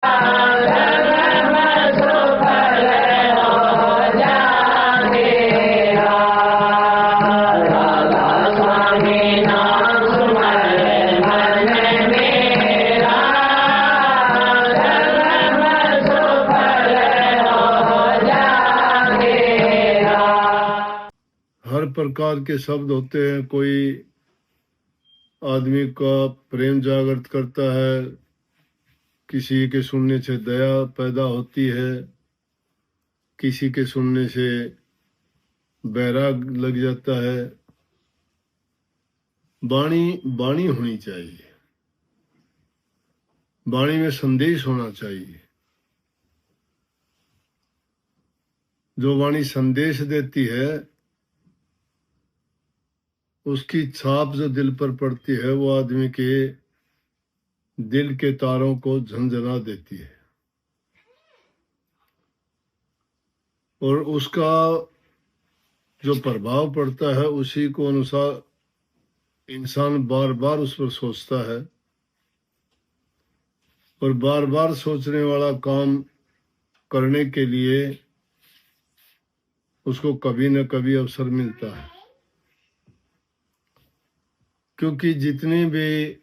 हर प्रकार के शब्द होते हैं। कोई आदमी का प्रेम जागृत करता है, किसी के सुनने से दया पैदा होती है, किसी के सुनने से बैराग लग जाता है। वाणी वाणी होनी चाहिए, वाणी में संदेश होना चाहिए। जो वाणी संदेश देती है उसकी छाप जो दिल पर पड़ती है वो आदमी के दिल के तारों को झंझना देती है, और उसका जो प्रभाव पड़ता है उसी को अनुसार इंसान बार बार उस पर सोचता है, और बार बार सोचने वाला काम करने के लिए उसको कभी न कभी अवसर मिलता है। क्योंकि जितने भी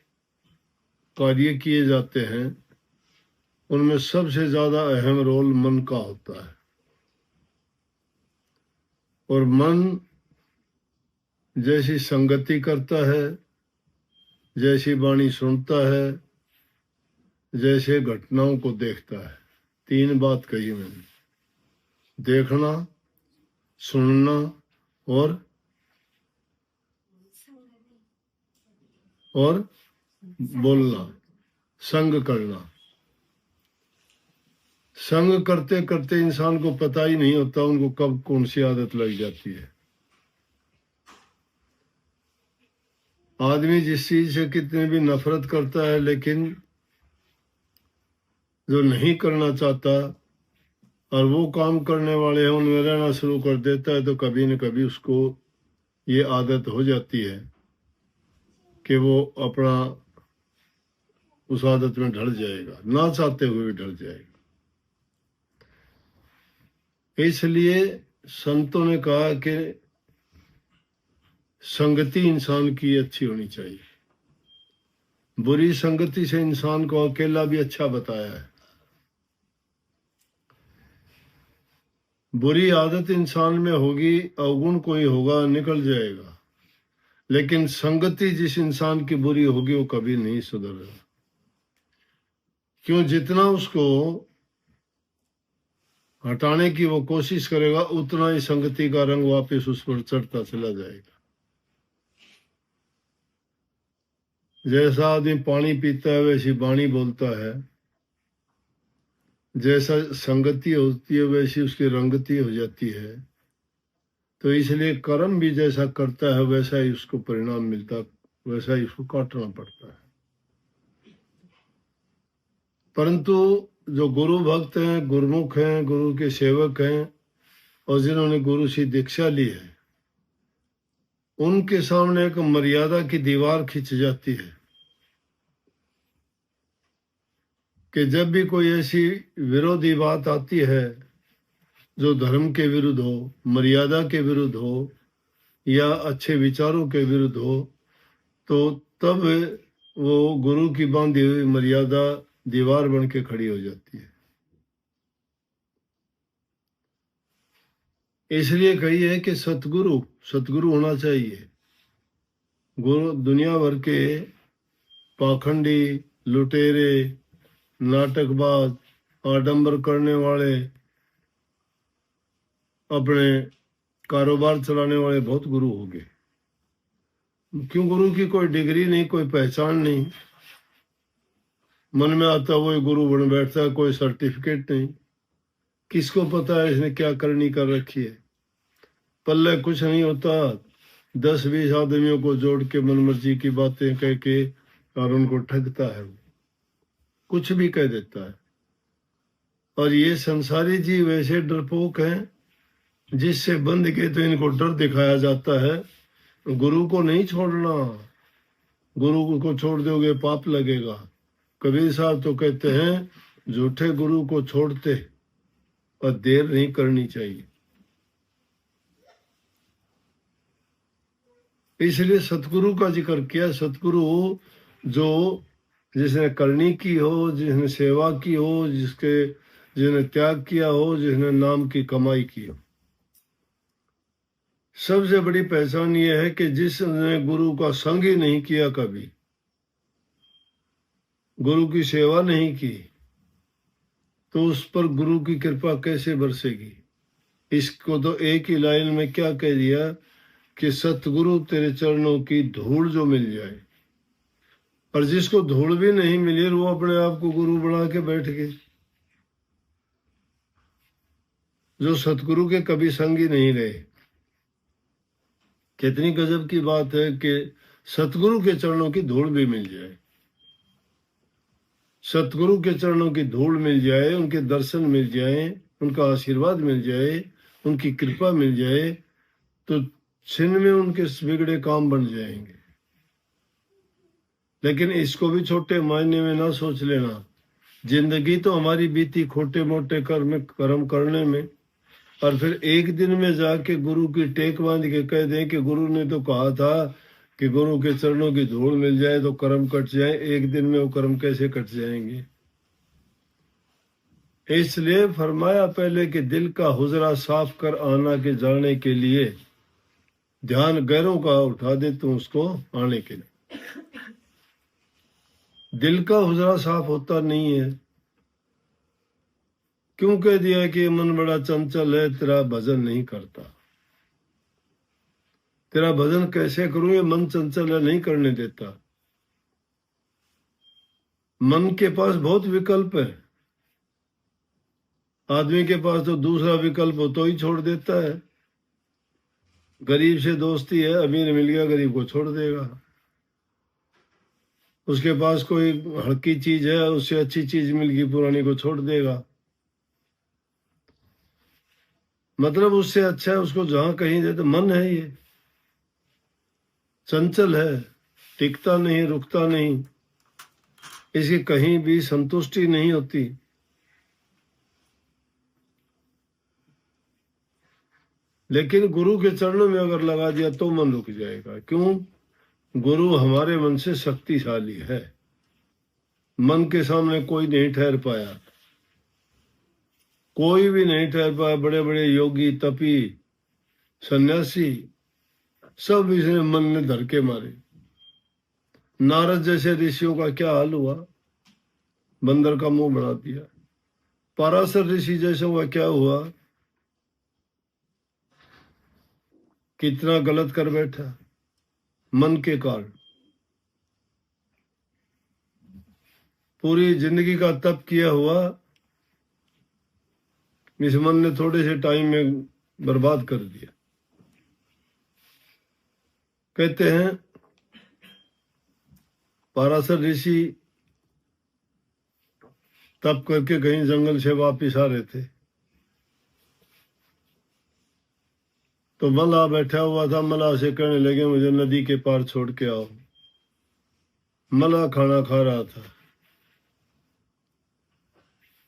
कार्य किए जाते हैं उनमें सबसे ज्यादा अहम रोल मन का होता है, और मन जैसी संगति करता है, जैसी वाणी सुनता है, जैसे घटनाओं को देखता है। तीन बात कही मैंने, देखना, सुनना और बोलना, संग करना। संग करते करते इंसान को पता ही नहीं होता उनको कब कौन सी आदत लग जाती है। आदमी जिस चीज से कितने भी नफरत करता है, लेकिन जो नहीं करना चाहता और वो काम करने वाले हैं उनमें रहना शुरू कर देता है, तो कभी न कभी उसको ये आदत हो जाती है कि वो अपना उस आदत में ढल जाएगा, ना चाहते हुए भी ढल जाएगा। इसलिए संतों ने कहा कि संगति इंसान की अच्छी होनी चाहिए। बुरी संगति से इंसान को अकेला भी अच्छा बताया है। बुरी आदत इंसान में होगी, अवगुण कोई होगा, निकल जाएगा, लेकिन संगति जिस इंसान की बुरी होगी वो कभी नहीं सुधरेगा। क्यों? जितना उसको हटाने की वो कोशिश करेगा उतना ही संगति का रंग वापस उस पर चढ़ता चला जाएगा। जैसा आदमी पानी पीता है वैसी वाणी बोलता है, जैसा संगति होती है वैसी उसकी रंगति हो जाती है। तो इसलिए कर्म भी जैसा करता है वैसा ही उसको परिणाम मिलता, वैसा ही उसको काटना पड़ता है। परंतु जो गुरु भक्त हैं, गुरुमुख हैं, गुरु के सेवक हैं, और जिन्होंने गुरु से दीक्षा ली है, उनके सामने एक मर्यादा की दीवार खिंच जाती है कि जब भी कोई ऐसी विरोधी बात आती है जो धर्म के विरुद्ध हो, मर्यादा के विरुद्ध हो, या अच्छे विचारों के विरुद्ध हो, तो तब वो गुरु की बांधी हुई मर्यादा दीवार बन के खड़ी हो जाती है। इसलिए कही है कि सतगुरु होना चाहिए। गुरु दुनिया भर के पाखंडी, लुटेरे, नाटकबाज, आडंबर करने वाले, अपने कारोबार चलाने वाले बहुत गुरु हो गए। क्यों? गुरु की कोई डिग्री नहीं, कोई पहचान नहीं, मन में आता वही गुरु बन बैठता है, कोई सर्टिफिकेट नहीं। किसको पता है इसने क्या करनी कर रखी है? पल्ले कुछ नहीं होता, 10-20 आदमियों को जोड़ के मनमर्जी की बातें कह के और उनको ठगता है, कुछ भी कह देता है। और ये संसारी जी वैसे डरपोक हैं, जिससे बंद के तो इनको डर दिखाया जाता है। गुरु को नहीं छोड़ना, गुरु को छोड़ दोगे पाप लगेगा। कबीर साहब तो कहते हैं झूठे गुरु को छोड़ते और देर नहीं करनी चाहिए। इसलिए सतगुरु का जिक्र किया। सतगुरु जो जिसने करनी की हो, जिसने सेवा की हो, जिसने त्याग किया हो, जिसने नाम की कमाई की हो। सबसे बड़ी पहचान यह है कि जिसने गुरु का संग ही नहीं किया, कभी गुरु की सेवा नहीं की, तो उस पर गुरु की कृपा कैसे बरसेगी। इसको तो एक ही लाइन में क्या कह दिया कि सतगुरु तेरे चरणों की धूल जो मिल जाए। और जिसको धूल भी नहीं मिली, वो अपने आप को गुरु बना के बैठ गए, जो सतगुरु के कभी संग ही नहीं रहे। कितनी गजब की बात है कि सतगुरु के चरणों की धूल भी मिल जाए। सतगुरु के चरणों की धूल मिल जाए, उनके दर्शन मिल जाए, उनका आशीर्वाद मिल जाए, उनकी कृपा मिल जाए, तो छिन में उनके बिगड़े काम बन जाएंगे। लेकिन इसको भी छोटे मायने में ना सोच लेना। जिंदगी तो हमारी बीती खोटे मोटे कर्म करने में, और फिर एक दिन में जाके गुरु की टेक बांध के कह दें कि गुरु ने तो कहा था कि गुरु के चरणों की धूल मिल जाए तो कर्म कट जाए। एक दिन में वो कर्म कैसे कट जाएंगे। इसलिए फरमाया पहले कि दिल का हुजरा साफ कर आना के जाने के लिए ध्यान गैरों का उठा दे तू उसको आने के लिए। दिल का हुजरा साफ होता नहीं है। क्यों कह दिया कि मन बड़ा चंचल है, तेरा भजन नहीं करता। तेरा भजन कैसे करूं, ये मन चंचल है, नहीं करने देता। मन के पास बहुत विकल्प है। आदमी के पास तो दूसरा विकल्प हो तो ही छोड़ देता है। गरीब से दोस्ती है, अमीर मिल गया गरीब को छोड़ देगा। उसके पास कोई हल्की चीज है, उससे अच्छी चीज मिल गई पुरानी को छोड़ देगा। मतलब उससे अच्छा है उसको जहां कहीं दे। तो मन है ये चंचल है, टिकता नहीं, रुकता नहीं, इसकी कहीं भी संतुष्टि नहीं होती। लेकिन गुरु के चरणों में अगर लगा दिया तो मन रुक जाएगा। क्यों? गुरु हमारे मन से शक्तिशाली है। मन के सामने कोई नहीं ठहर पाया, कोई भी नहीं ठहर पाया। बड़े बड़े योगी, तपी, सन्यासी, सब इसने मन में धर के मारे। नारद जैसे ऋषियों का क्या हाल हुआ, बंदर का मुंह बना दिया। पराशर ऋषि जैसे का क्या हुआ, कितना गलत कर बैठा मन के कारण। पूरी जिंदगी का तप किया हुआ इस मन ने थोड़े से टाइम में बर्बाद कर दिया। कहते हैं पराशर ऋषि तप करके कहीं जंगल से वापिस आ रहे थे, तो मल्लाह बैठा हुआ था। मल्लाह से कहने लगे मुझे नदी के पार छोड़ के आओ। मल्लाह खाना खा रहा था,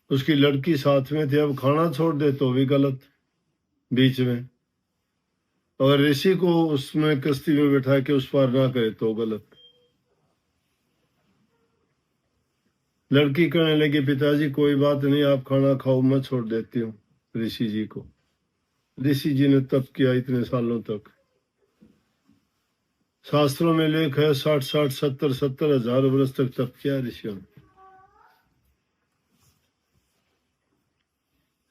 उसकी लड़की साथ में थी। अब खाना छोड़ दे तो भी गलत बीच में, और ऋषि को उसमें कश्ती में बैठा के उस पार ना करे तो गलत। लड़की कहने लगी पिताजी कोई बात नहीं, आप खाना खाओ, मैं छोड़ देती हूँ ऋषि जी को। ऋषि जी ने तप किया इतने सालों तक। शास्त्रों में लेख है 60-60, 70-70 हजार वर्ष तक तप किया ऋषियों ने।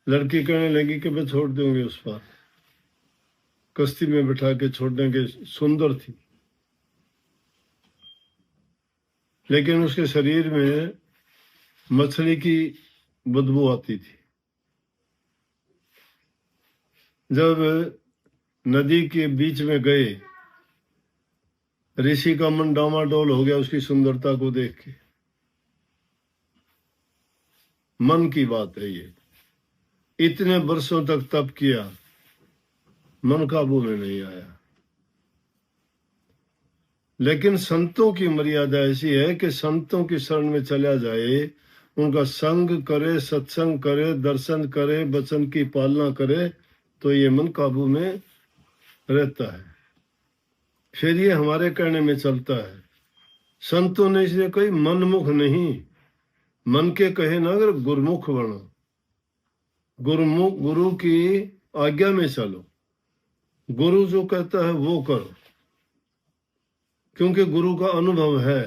लड़की कहने लगी कि मैं छोड़ दूंगी उस पार, कश्ती में बैठा के छोड़ देंगे। सुंदर थी, लेकिन उसके शरीर में मछली की बदबू आती थी। जब नदी के बीच में गए, ऋषि का मन डामाडोल हो गया उसकी सुंदरता को देख के। मन की बात है ये। इतने वर्षों तक तप किया, मन काबू में नहीं आया। लेकिन संतों की मर्यादा ऐसी है कि संतों की शरण में चला जाए, उनका संग करे, सत्संग करे, दर्शन करे, वचन की पालना करे, तो ये मन काबू में रहता है। फिर ये हमारे कहने में चलता है। संतों ने इसलिए कही मनमुख नहीं, मन के कहे ना, अगर गुरुमुख बनो, गुरुमुख, गुरु की आज्ञा में चलो, गुरु जो कहता है वो करो, क्योंकि गुरु का अनुभव है,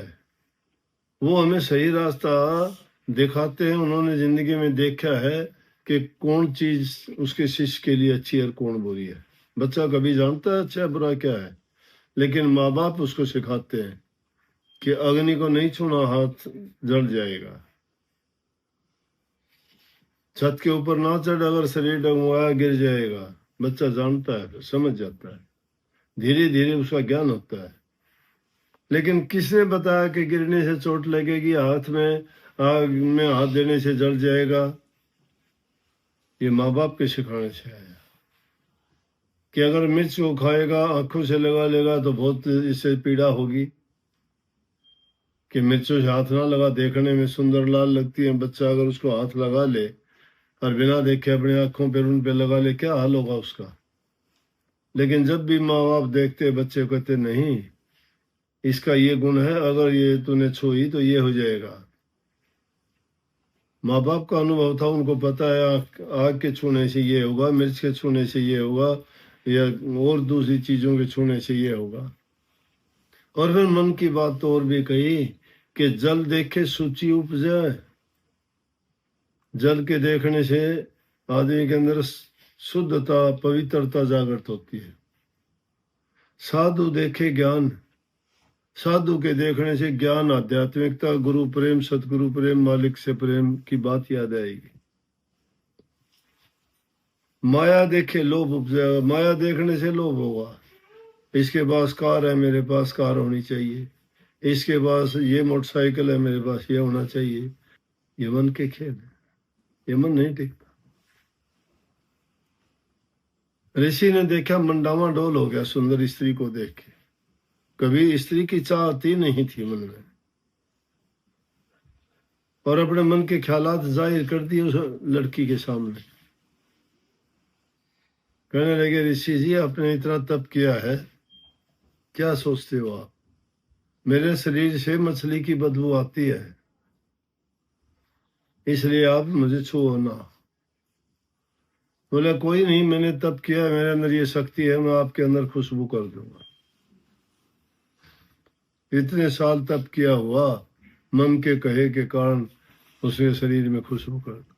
वो हमें सही रास्ता दिखाते हैं। उन्होंने जिंदगी में देखा है कि कौन चीज उसके शिष्य के लिए अच्छी है और कौन बुरी है। बच्चा कभी जानता है अच्छा बुरा क्या है, लेकिन माँ बाप उसको सिखाते हैं कि अग्नि को नहीं छूना, हाथ जल जाएगा। छत के ऊपर ना चढ़, अगर शरीर डगमगाया गिर जाएगा। बच्चा जानता है, समझ जाता है, धीरे धीरे उसका ज्ञान होता है। लेकिन किसने बताया कि गिरने से चोट लगेगी, हाथ में आग में हाथ देने से जल जाएगा? ये माँ बाप के सिखाने से आया कि अगर मिर्च को खाएगा, आंखों से लगा लेगा तो बहुत इससे पीड़ा होगी, कि मिर्चों से हाथ ना लगा, देखने में सुंदर लाल लगती है। बच्चा अगर उसको हाथ लगा ले और बिना देखे अपने आंखों पे उन पे लगा ले, क्या हाल होगा उसका? लेकिन जब भी माँ बाप देखते, बच्चे कहते नहीं, इसका ये गुण है, अगर ये तूने छुई तो ये हो जाएगा। माँ बाप का अनुभव था, उनको पता है आग के छूने से ये होगा, मिर्च के छूने से ये होगा, या और दूसरी चीजों के छूने से ये होगा। और फिर मन की बात तो और भी कही कि जल देखे सूची उपजे। जल के देखने से आदमी के अंदर शुद्धता, पवित्रता जागृत होती है। साधु देखे ज्ञान, साधु के देखने से ज्ञान, आध्यात्मिकता, गुरु प्रेम, सतगुरु प्रेम, मालिक से प्रेम की बात याद आएगी। माया देखे लोभ उपजेगा, माया देखने से लोभ होगा। इसके पास कार है, मेरे पास कार होनी चाहिए, इसके पास ये मोटरसाइकिल है, मेरे पास ये होना चाहिए। ये मन के खेल है, ये मन नहीं टिकता। ऋषि ने देखा, मंडावा डोल हो गया सुंदर स्त्री को देख के। कभी स्त्री की चाहती नहीं थी मन में, और अपने मन के ख्यालात जाहिर कर दिए उस लड़की के सामने। कहने लगे, ऋषि जी आपने इतना तप किया है, क्या सोचते हो आप? मेरे शरीर से मछली की बदबू आती है, इसलिए आप मुझे छुओ ना। बोला कोई नहीं, मैंने तप किया, मेरे अंदर ये शक्ति है, मैं आपके अंदर खुशबू कर दूंगा। इतने साल तप किया हुआ, मन के कहे के कारण उसके शरीर में खुशबू कर दो।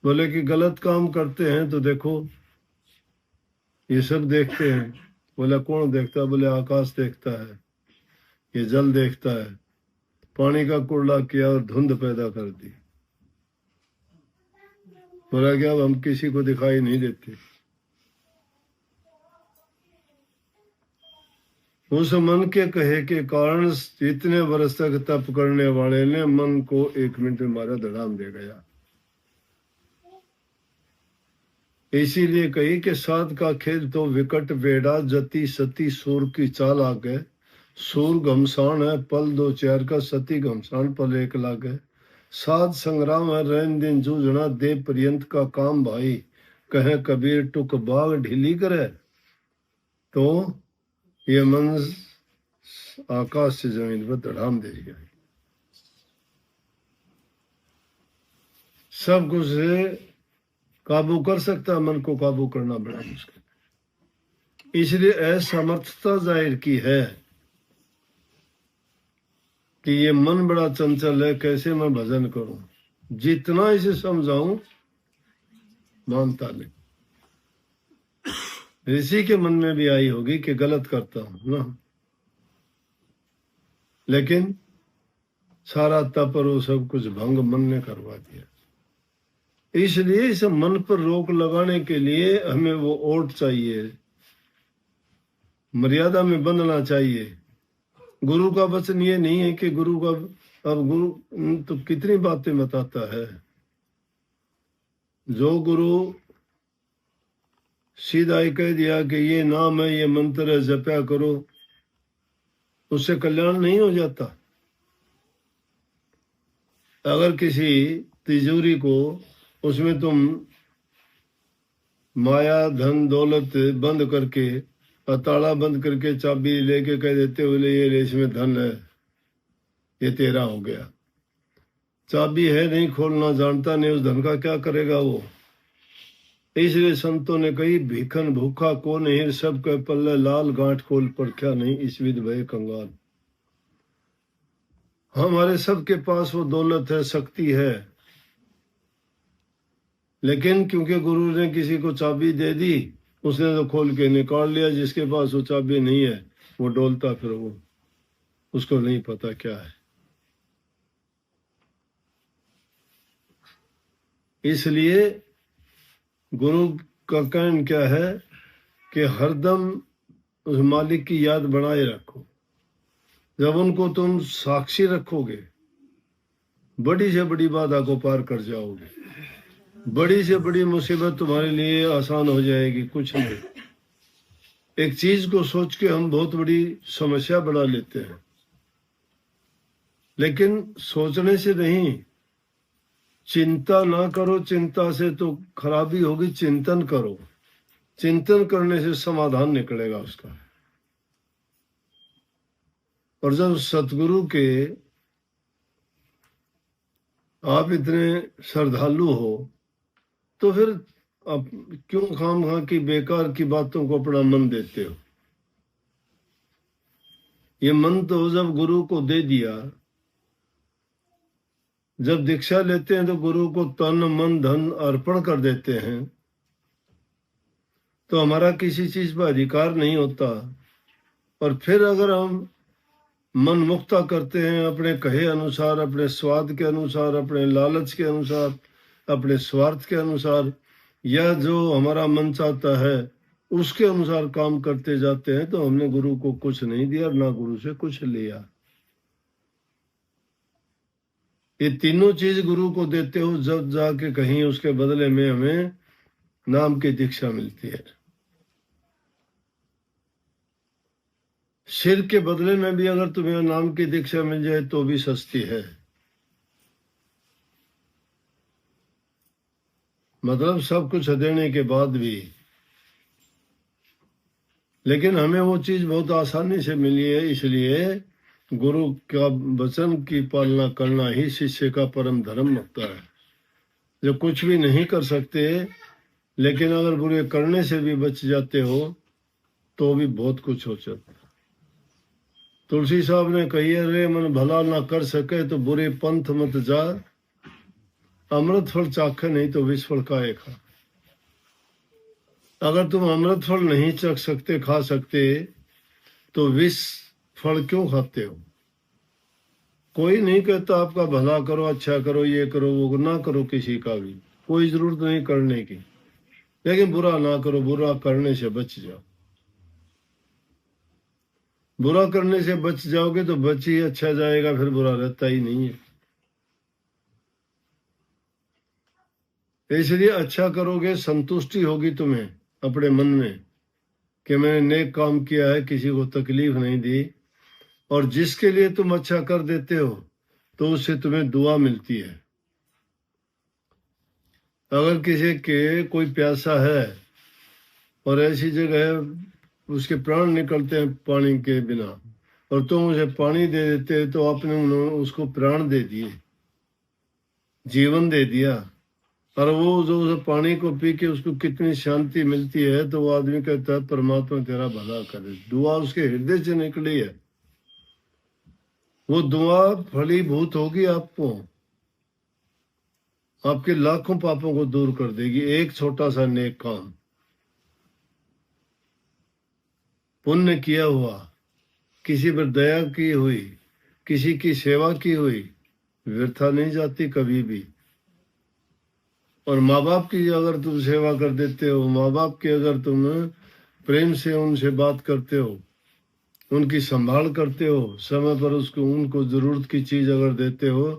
बोले कि गलत काम करते हैं तो देखो, ये सब देखते हैं। बोला कौन देखता? बोले आकाश देखता है, ये जल देखता है, पानी का कुर्ला किया और धुंध पैदा कर दी। बोला क्या अब हम किसी को दिखाई नहीं देते? उस मन के कहे के कारण इतने वर्ष तक तप करने वाले ने मन को 1 मिनट में मारा, धड़ाम दे गया। इसीलिए कही कि साध का खेल तो विकट वेड़ा, जति सती सूर की चाल आ गए। सूर घमसान है पल 2 4 का, सती घमसान पल 1 लाख है। साध संग्राम है रैन दिन जूझना, दे पर्यंत का काम भाई। कहे कबीर टुक बाग ढीली करे। तो ये मन आकाश से जमीन पर धड़ाम दे गया। सब कुछ से काबू कर सकता, मन को काबू करना बड़ा मुश्किल। इसलिए असमर्थता जाहिर की है कि ये मन बड़ा चंचल है, कैसे मैं भजन करूं। जितना इसे समझाऊं मानता नहीं। ऋषि के मन में भी आई होगी कि गलत करता हूं ना, लेकिन सारा तप और वो सब कुछ भंग मन ने करवा दिया। इसलिए इस मन पर रोक लगाने के लिए हमें वो ओट चाहिए, मर्यादा में बंधना चाहिए। गुरु का वचन ये नहीं है कि गुरु का, अब गुरु तो कितनी बातें बताता है। जो गुरु सीधा ही कह दिया कि ये नाम है, ये मंत्र है, जपया करो, उससे कल्याण नहीं हो जाता। अगर किसी तिजोरी को उसमें तुम माया धन दौलत बंद करके और ताला बंद करके चाबी लेके कह देते हो ये इसमें धन है, ये तेरा हो गया, चाबी है नहीं, खोलना जानता नहीं, उस धन का क्या करेगा वो। इसलिए संतों ने कही भीखन भूखा को नहीं, सब के पल्ले लाल गांठ खोल पर क्या नहीं, इस विध भय कंगाल। हमारे सबके पास वो दौलत है, शक्ति है, लेकिन क्योंकि गुरु ने किसी को चाबी दे दी, उसने तो खोल के निकाल लिया। जिसके पास वो चाबी नहीं है वो डोलता फिर वो, उसको नहीं पता क्या है। इसलिए गुरु का कहना क्या है कि हरदम उस मालिक की याद बनाए रखो। जब उनको तुम साक्षी रखोगे, बड़ी से बड़ी बाधा को पार कर जाओगे, बड़ी से बड़ी मुसीबत तुम्हारे लिए आसान हो जाएगी। कुछ नहीं, एक चीज को सोच के हम बहुत बड़ी समस्या बना लेते हैं, लेकिन सोचने से नहीं, चिंता ना करो, चिंता से तो खराबी होगी, चिंतन करो, चिंतन करने से समाधान निकलेगा उसका। और जब सतगुरु के आप इतने श्रद्धालु हो तो फिर आप क्यों खामखा की बेकार की बातों को अपना मन देते हो। ये मन तो जब गुरु को दे दिया, जब दीक्षा लेते हैं तो गुरु को तन मन धन अर्पण कर देते हैं, तो हमारा किसी चीज पर अधिकार नहीं होता। और फिर अगर हम मन मुक्ता करते हैं अपने कहे अनुसार, अपने स्वाद के अनुसार, अपने लालच के अनुसार, अपने स्वार्थ के अनुसार, या जो हमारा मन चाहता है उसके अनुसार काम करते जाते हैं, तो हमने गुरु को कुछ नहीं दिया, ना गुरु से कुछ लिया। ये तीनों चीज गुरु को देते हो, जब जाके कहीं उसके बदले में हमें नाम की दीक्षा मिलती है। सिर के बदले में भी अगर तुम्हें नाम की दीक्षा मिल जाए तो भी सस्ती है। मतलब सब कुछ देने के बाद भी, लेकिन हमें वो चीज बहुत आसानी से मिली है। इसलिए गुरु का वचन की पालना करना ही शिष्य का परम धर्म होता है। जो कुछ भी नहीं कर सकते, लेकिन अगर बुरे करने से भी बच जाते हो तो भी बहुत कुछ हो जाता। तुलसी साहब ने कही है, रे मन भला ना कर सके तो बुरे पंथ मत जा, अमृत फल चाखे नहीं तो विष फल काहे खा। अगर तुम अमृत फल नहीं चख सकते, खा सकते, तो विष फल क्यों खाते हो। कोई नहीं कहता आपका भला करो, अच्छा करो, ये करो, वो ना करो, किसी का भी कोई जरूरत नहीं करने की, लेकिन बुरा ना करो, बुरा करने से बच जाओ। बुरा करने से बच जाओगे तो बच ही अच्छा जाएगा, फिर बुरा रहता ही नहीं है। इसलिए अच्छा करोगे, संतुष्टि होगी तुम्हें अपने मन में कि मैंने नेक काम किया है, किसी को तकलीफ नहीं दी। और जिसके लिए तुम अच्छा कर देते हो तो उससे तुम्हें दुआ मिलती है। अगर किसी के कोई प्यासा है और ऐसी जगह है उसके प्राण निकलते हैं पानी के बिना, और तुम उसे पानी दे देते तो आपने उसको प्राण दे दिए, जीवन दे दिया। और वो जो उस पानी को पी के उसको कितनी शांति मिलती है, तो वो आदमी कहता है परमात्मा तेरा भला करे। दुआ उसके हृदय से निकली है, वो दुआ फलीभूत होगी, आपको आपके लाखों पापों को दूर कर देगी। एक छोटा सा नेक काम, पुण्य किया हुआ, किसी पर दया की हुई, किसी की सेवा की हुई, व्यर्था नहीं जाती कभी भी। और माँ बाप की अगर तुम सेवा कर देते हो, माँ बाप की अगर तुम प्रेम से उनसे बात करते हो, उनकी संभाल करते हो, समय पर उसको उनको जरूरत की चीज अगर देते हो,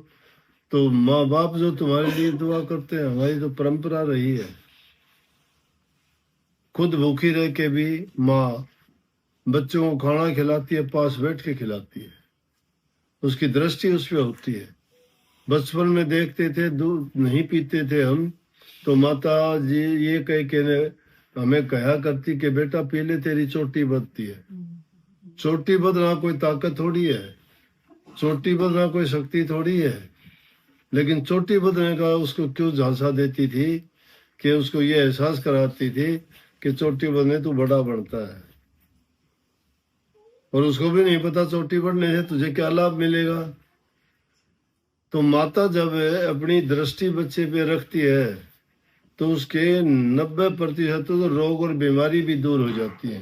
तो माँ बाप जो तुम्हारे लिए दुआ करते हैं, हमारी तो परंपरा रही है। खुद भूखी रह के भी माँ बच्चों को खाना खिलाती है, पास बैठ के खिलाती है, उसकी दृष्टि उस पर होती है। बचपन में देखते थे, दूध नहीं पीते थे हम, तो माता जी ये कह के हमें कहा करती कि बेटा पी ले, तेरी चोटी बदती है। चोटी बदना कोई ताकत थोड़ी है, चोटी बदना कोई शक्ति थोड़ी है, लेकिन चोटी बदलने का उसको क्यों झांसा देती थी कि उसको ये एहसास कराती थी कि चोटी बदलने तू बड़ा बनता है, और उसको भी नहीं पता चोटी बढ़ने से तुझे क्या लाभ मिलेगा। तो माता जब अपनी दृष्टि बच्चे पे रखती है तो उसके 90% तो रोग और बीमारी भी दूर हो जाती है।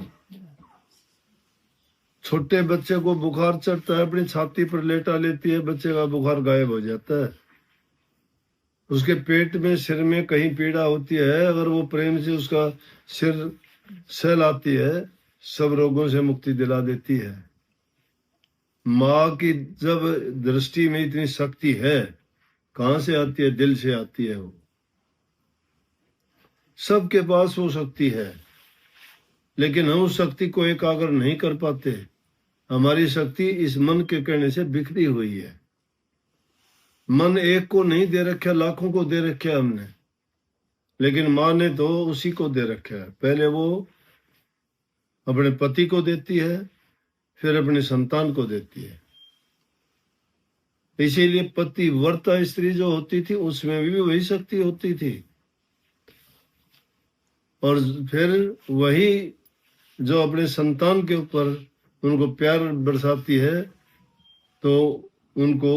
छोटे बच्चे को बुखार चढ़ता है, अपनी छाती पर लेटा लेती है, बच्चे का बुखार गायब हो जाता है। उसके पेट में, सिर में कहीं पीड़ा होती है, अगर वो प्रेम से उसका सिर सहलाती है, सब रोगों से मुक्ति दिला देती है। माँ की जब दृष्टि में इतनी शक्ति है, कहाँ से आती है? दिल से आती है। वो सबके पास वो शक्ति है, लेकिन हम उस शक्ति को एकाग्र नहीं कर पाते। हमारी शक्ति इस मन के कहने से बिखरी हुई है। मन एक को नहीं दे रखा, लाखों को दे रखा हमने, लेकिन माँ ने तो उसी को दे रखा है। पहले वो अपने पति को देती है, फिर अपने संतान को देती है। इसीलिए पतिव्रता स्त्री जो होती थी उसमें भी वही शक्ति होती थी, और फिर वही जो अपने संतान के ऊपर उनको प्यार बरसाती है, तो उनको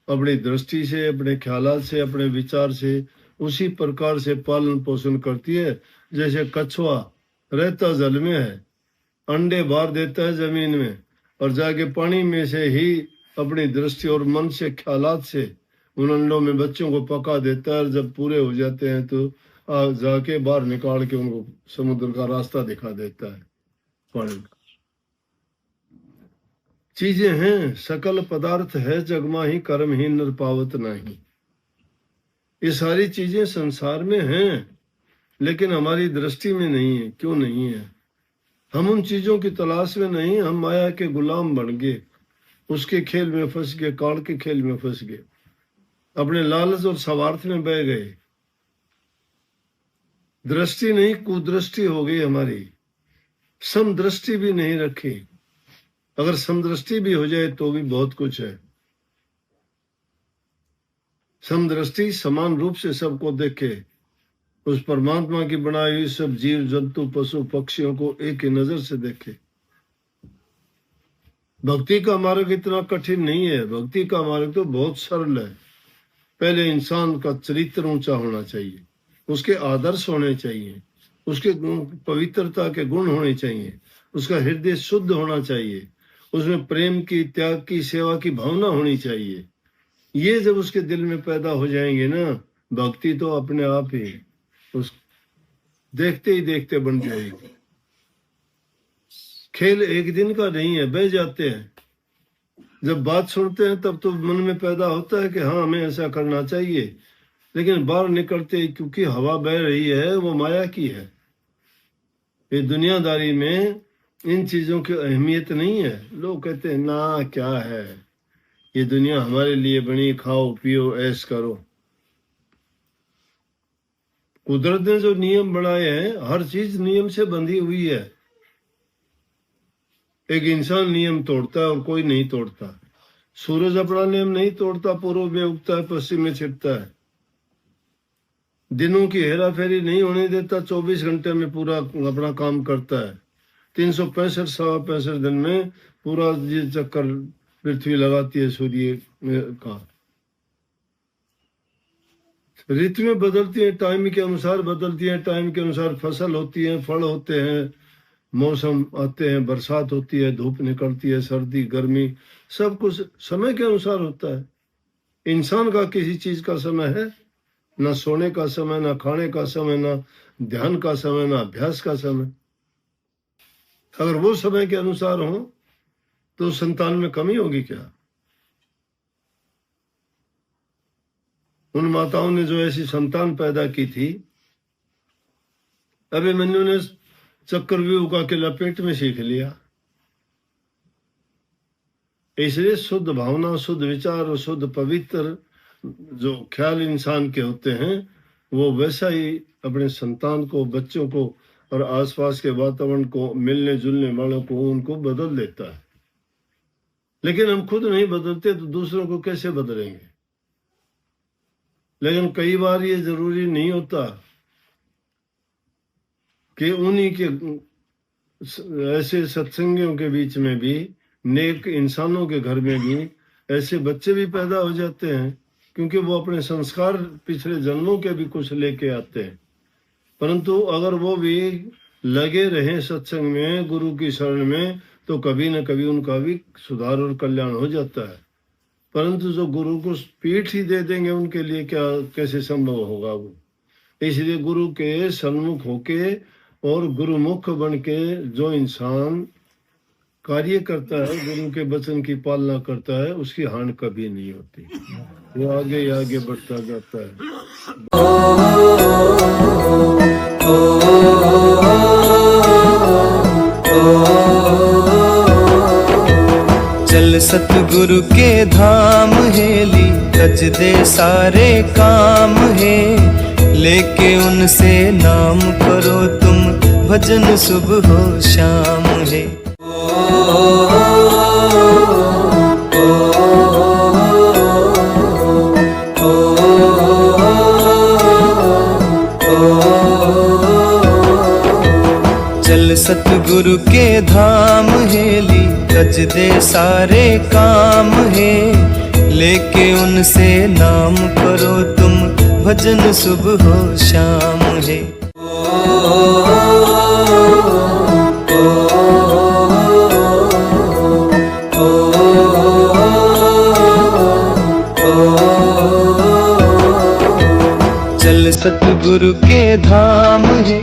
अपनी दृष्टि से, अपने ख्यालात से, अपने विचार से उसी प्रकार से पालन पोषण करती है जैसे कछुआ रहता जल में है, अंडे बार देता है जमीन में, और जाके पानी में से ही अपनी दृष्टि और मन से, ख्यालात से उन अंडों में बच्चों को पका देता है, और जब पूरे हो जाते हैं तो जाके बाहर निकाल के उनको समुद्र का रास्ता दिखा देता है। पानी का चीजें हैं, सकल पदार्थ है जगमा ही, कर्म ही नर पावत नहीं। ये सारी चीजें संसार में हैं, लेकिन हमारी दृष्टि में नहीं है। क्यों नहीं है? हम उन चीजों की तलाश में नहीं, हम माया के गुलाम बन गए, उसके खेल में फंस गए, काल के खेल में फंस गए, अपने लालच और स्वार्थ में बह गए। दृष्टि नहीं, कुदृष्टि हो गई हमारी। समदृष्टि भी नहीं रखी। अगर समदृष्टि भी हो जाए तो भी बहुत कुछ है। समदृष्टि समान रूप से सबको देखे, उस परमात्मा की बनाई हुई सब जीव जंतु पशु पक्षियों को एक ही नजर से देखे। भक्ति का मार्ग इतना कठिन नहीं है, भक्ति का मार्ग तो बहुत सरल है। पहले इंसान का चरित्र ऊंचा होना चाहिए, उसके आदर्श होने चाहिए, उसके पवित्रता के गुण होने चाहिए, उसका हृदय शुद्ध होना चाहिए, उसमें प्रेम की, त्याग की, सेवा की भावना होनी चाहिए। ये जब उसके दिल में पैदा हो जाएंगे ना, भक्ति तो अपने आप ही उस देखते ही देखते बन जाएगी। खेल एक दिन का नहीं है, बह जाते हैं। जब बात सुनते हैं तब तो मन में पैदा होता है कि हाँ हमें ऐसा करना चाहिए, लेकिन बाहर निकलते क्योंकि हवा बह रही है, वो माया की है। ये दुनियादारी में इन चीजों की अहमियत नहीं है। लोग कहते हैं ना क्या है, ये दुनिया हमारे लिए बनी, खाओ पियो ऐश करो। कुदरत ने जो नियम बनाए हैं, हर चीज नियम से बंधी हुई है। एक इंसान नियम तोड़ता है और कोई नहीं तोड़ता। सूरज अपना नियम नहीं तोड़ता, पूर्व में उगता है, पश्चिम में छिपता है। दिनों की हेरा फेरी नहीं होने देता, 24 घंटे में पूरा अपना काम करता है। 365 दिन में पूरा ये चक्कर पृथ्वी लगाती है सूर्य का। ऋतुएं बदलती हैं, टाइम के अनुसार बदलती हैं, टाइम के अनुसार फसल होती है, फल होते हैं, मौसम आते हैं, बरसात होती है, धूप निकलती है, सर्दी गर्मी, सब कुछ समय के अनुसार होता है। इंसान का किसी चीज का समय है? ना सोने का समय, ना खाने का समय, ना ध्यान का समय, ना अभ्यास का समय। अगर वो समय के अनुसार हो तो संतान में कमी होगी क्या? उन माताओं ने जो ऐसी संतान पैदा की थी, अभिमन्यु ने चक्रव्यूह का किला पेट में सीख लिया। इसलिए शुद्ध भावना, शुद्ध विचार और शुद्ध पवित्र जो ख्याल इंसान के होते हैं वो वैसा ही अपने संतान को, बच्चों को और आसपास के वातावरण को, मिलने जुलने वालों को, उनको बदल देता है। लेकिन हम खुद नहीं बदलते तो दूसरों को कैसे बदलेंगे? लेकिन कई बार ये जरूरी नहीं होता कि उन्हीं के ऐसे सत्संगियों के बीच में भी, नेक इंसानों के घर में भी ऐसे बच्चे भी पैदा हो जाते हैं, क्योंकि वो अपने संस्कार पिछले जन्मों के भी कुछ लेके आते हैं। परंतु अगर वो भी लगे रहे सत्संग में, गुरु की शरण में, तो कभी न कभी उनका भी सुधार और कल्याण हो जाता है। परंतु जो गुरु को पीठ ही दे देंगे, उनके लिए क्या, कैसे संभव होगा वो? इसलिए गुरु के सन्मुख होके और गुरुमुख बन के जो इंसान कार्य करता है, गुरु के वचन की पालना करता है, उसकी हानि कभी नहीं होती, वो आगे आगे बढ़ता जाता है। चल सतगुरु के धाम हेली, तज दे सारे काम है, लेके उनसे नाम करो तुम, भजन सुबह हो शाम है। चल सतगुरु के धाम हेली, तज दे सारे काम है, लेके उनसे नाम करो तुम, भजन सुबह हो शाम है। चल सतगुरु के धाम है।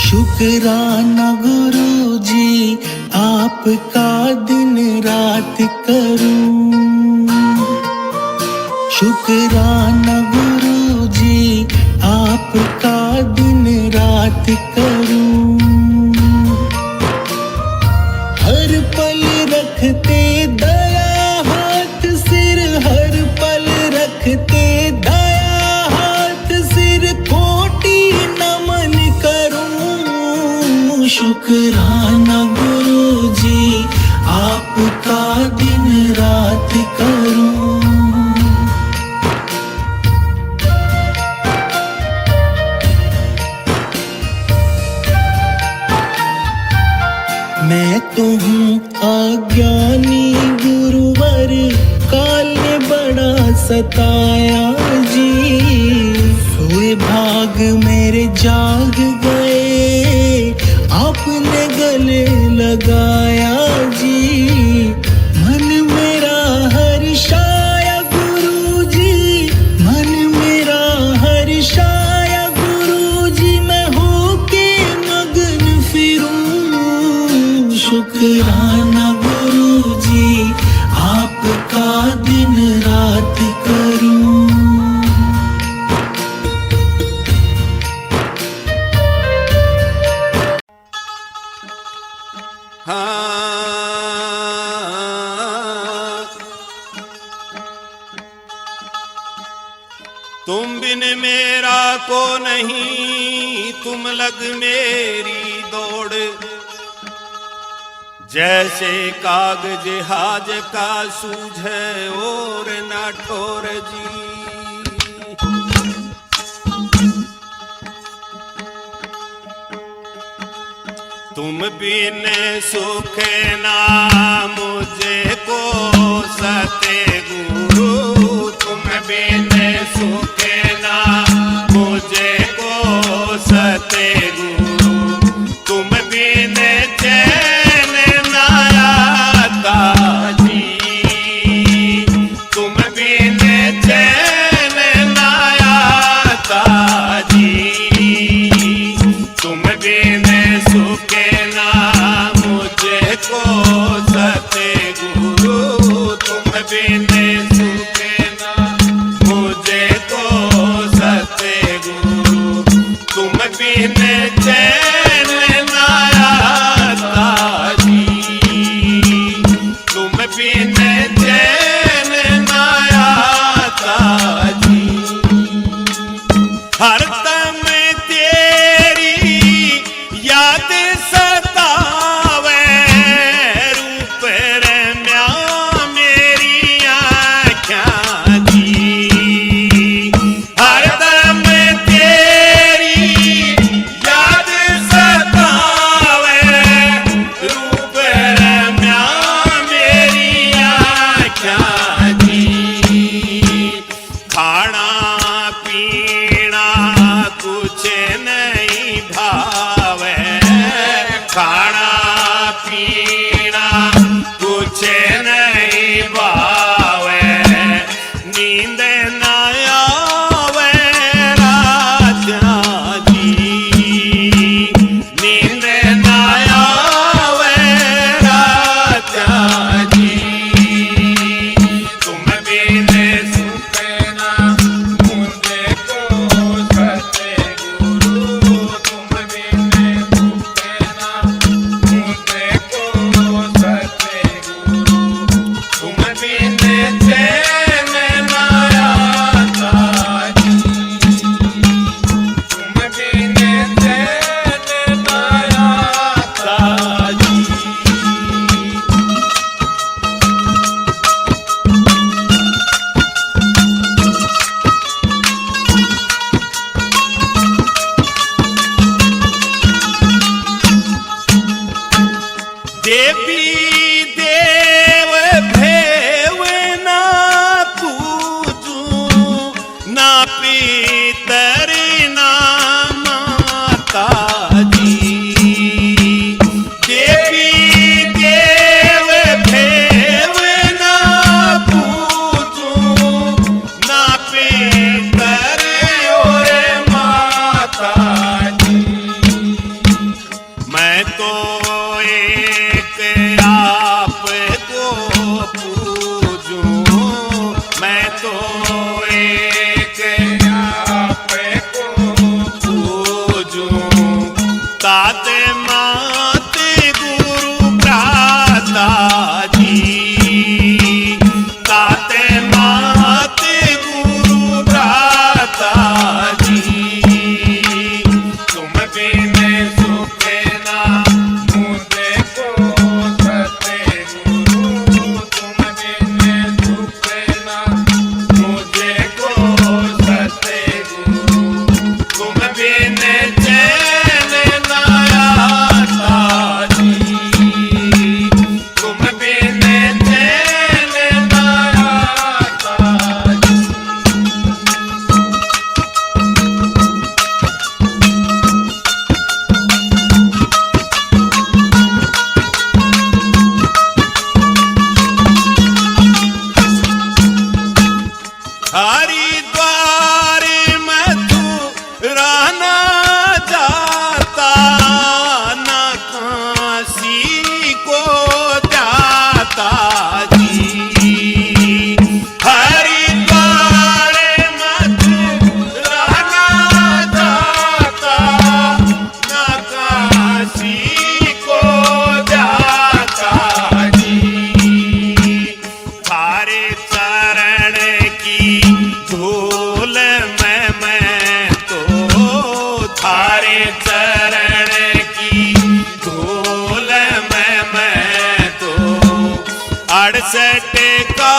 शुक्राना गुरु जी आपका दिन रात करूं, शुक्राना गुरु जी आपका दिन रात करूं। हर पल रखते दया हाथ सिर, हर पल रखते दया हाथ सिर, कोटि नमन करूं। शुक्राना गुरु जी आपका दिन रात करूं। मैं तो हूँ अज्ञानी गुरुवर, काल ने बड़ा सताया जी, सोए भाग मेरे जाग गए, आप जाना गुरु जी आपका दिन रात करूं। हाँ, तुम बिन मेरा को नहीं, तुम लग मेरी दौड़। जैसे कागज हाज का सूझे और न ठोर जी। तुम बिन सुख ना मुझे को सते गुरु, तुम बिन सुख ना मुझे को सते गुरु, तुम बिन चैन ना आता जी, तुम बिन चैन ना आता जी, तुम बिन सुख ना मुझे को सते गुरु, तुम बिन सुख ना मुझे को सते गुरु, तुम बिन चैन ना आता जी, तुम बिन चैन ना आता जी। हर दम तेरी याद सतावे, रूप रम्या मेरी आँखां जी। हर दम तेरी याद सतावे, रूप रम्या मेरी 68 का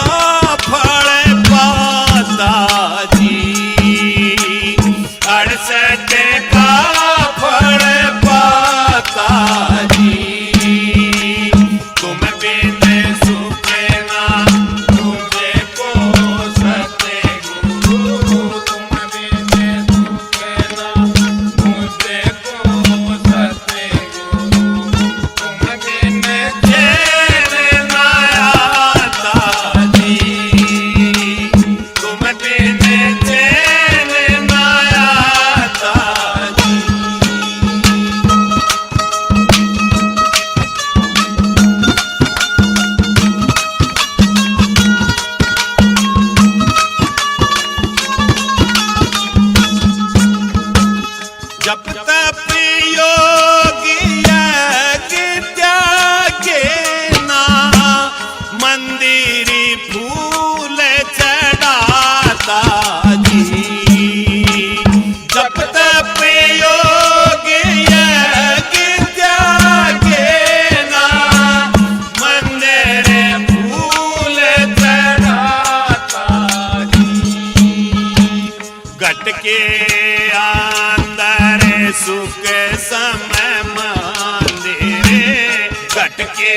फल पाता जी, 68 का फल पाता जी। तुम बिन सुख ना मुझे को सतगुरु, तुम बिन सुख ना मुझे को सतगुरु, तुम बिन चैन ना आता जी, तुम बिन चैन ना आता जी। जब तक योगी त्यागे ना, मंदिरी फूल चढ़ाता जी। जब तक योगी त्यागे ना, मंदिर फूल चढ़ाता जी। घट के अंदर सुख समय मंदिर, घट के